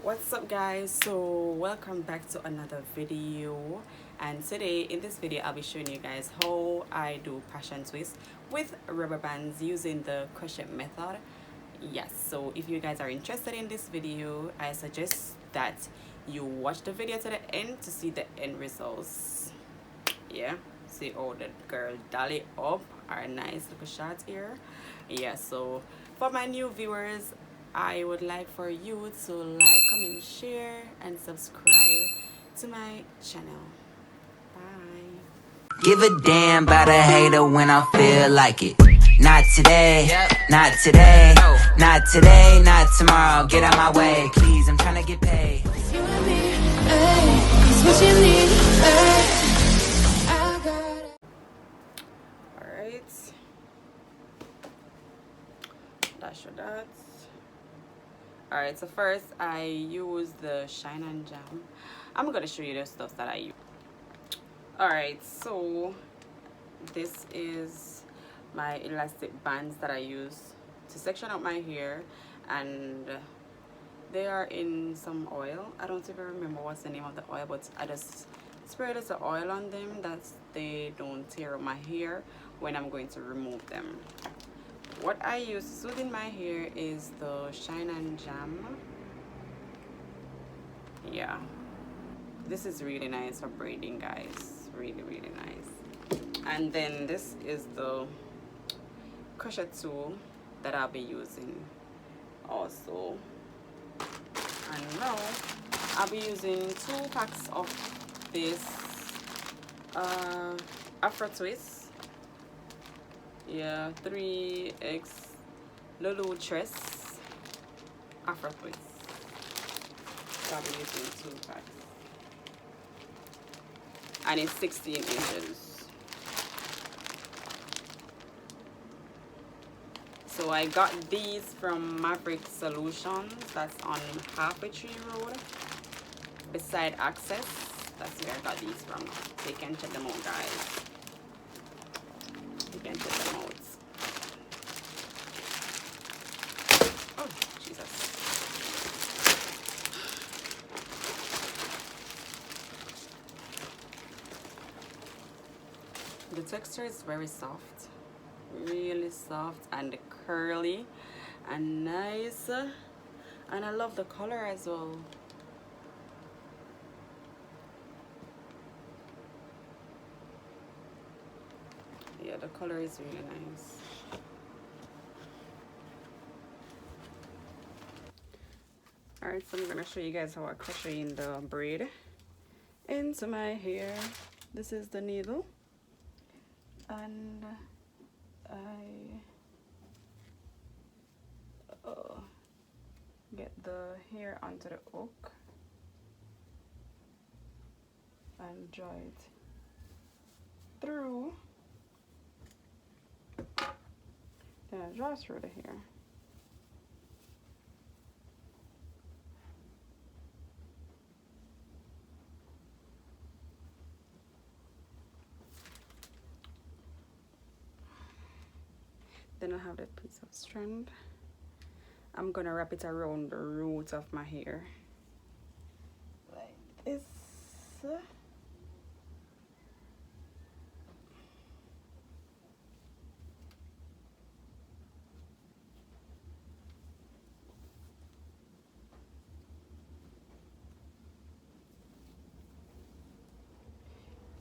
What's up guys, so welcome back to another video, and today in this video I'll be showing you guys how I do passion twist with rubber bands using the crochet method. Yes, so if you guys are interested in this video, I suggest that you watch the video to the end to see the end results. Yeah, see all the girl dolly up our nice little shots here. Yeah, so for my new viewers, I would like for you to like, comment, share and subscribe to my channel. Bye. Give a damn about a hater when I feel like it. Not today, not today, not today, not tomorrow. Get out my way, please, I'm trying to get paid. You and me, hey, is what you need, hey. I got it. Alright, that's your dots. Alright, so first I use the Shine and Jam. I'm gonna show you the stuff that I use. Alright, so this is my elastic bands that I use to section up my hair, and they are in some oil. I don't even remember what's the name of the oil, but I just spray the oil on them that they don't tear up my hair when I'm going to remove them. What I use to soothe in my hair is the Shine and Jam. Yeah, this is really nice for braiding, guys. Really nice. And then this is the crochet tool that I'll be using also. And now I'll be using 2 packs of this Afro Twist. Yeah, 3x Lulu Tress Afro Twist. So I'll be using 2 packs. And it's 16 inches. So I got these from Maverick Solutions. That's on Halfway Tree Road beside Access. That's where I got these from. So you can check them out, guys. You can check them out. Oh, Jesus. The texture is very soft, really soft and curly and nice, and I love the color as well. Yeah, the color is really nice. Alright, so I'm gonna show you guys how I crochet in the braid into my hair. This is the needle, and I get the hair onto the hook and draw it through. Then I draw through the hair. Then I have that piece of strand. I'm gonna wrap it around the root of my hair like this.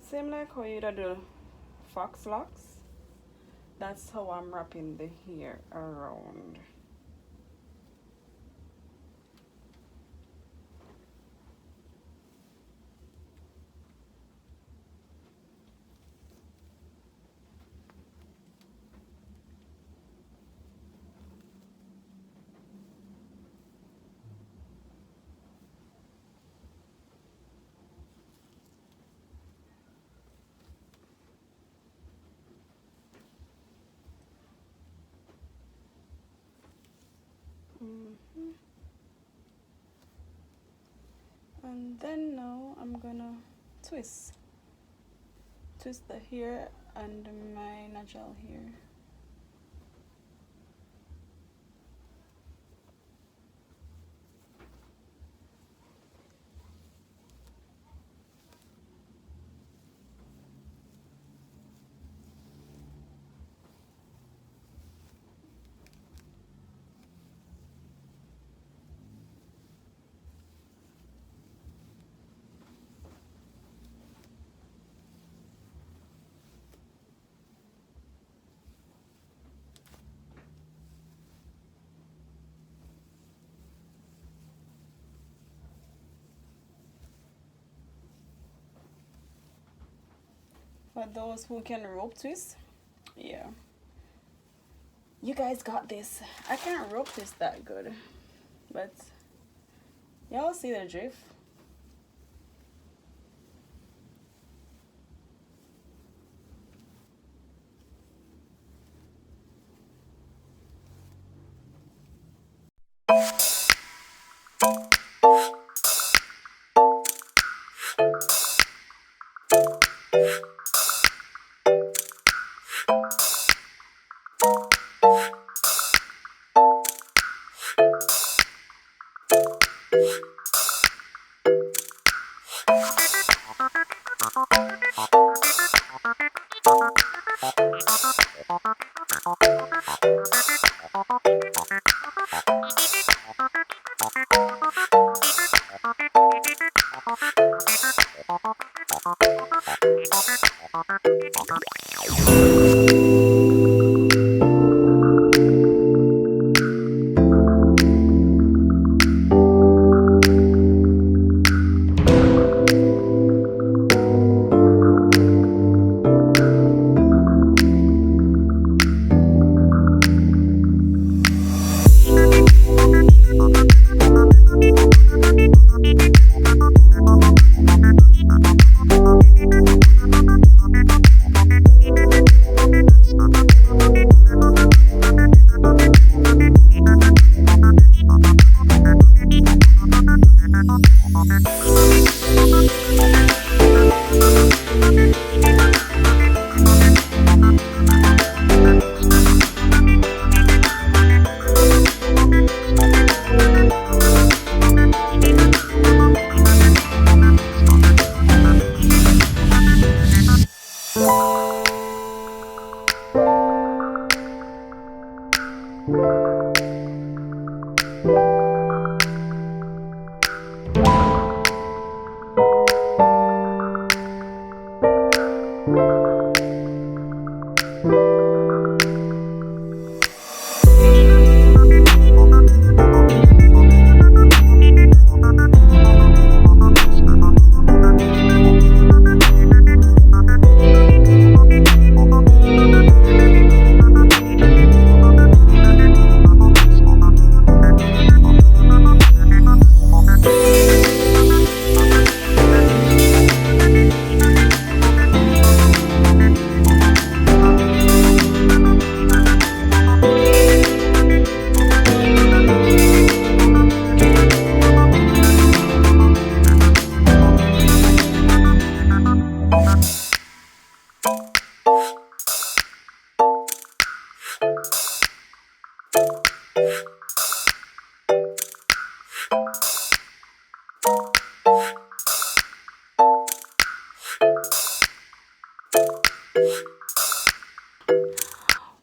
Same like how you do fox locks. That's how I'm wrapping the hair around. And then now I'm gonna twist the hair and my natural hair. for those who can rope twist. Yeah, you guys got this. I can't rope twist that good, but y'all see the drift.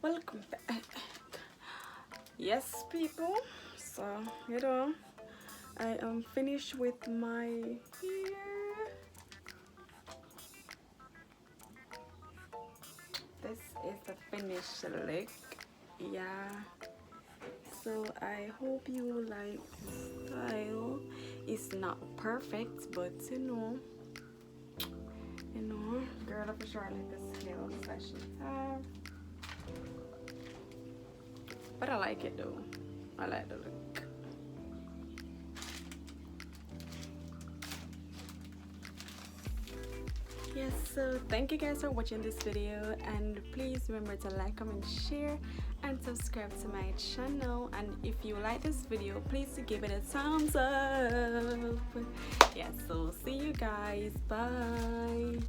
Welcome back. Yes, people, so you know I am finished with my hair. This is the finished look. Yeah, so I hope you like the style. It's not perfect, but you know, girl of a sure like the skills that she have. But I like it though. I like the look. Yes, so thank you guys for watching this video, and please remember to like, comment, share and subscribe to my channel. And if you like this video, please give it a thumbs up. Yeah, so see you guys. Bye.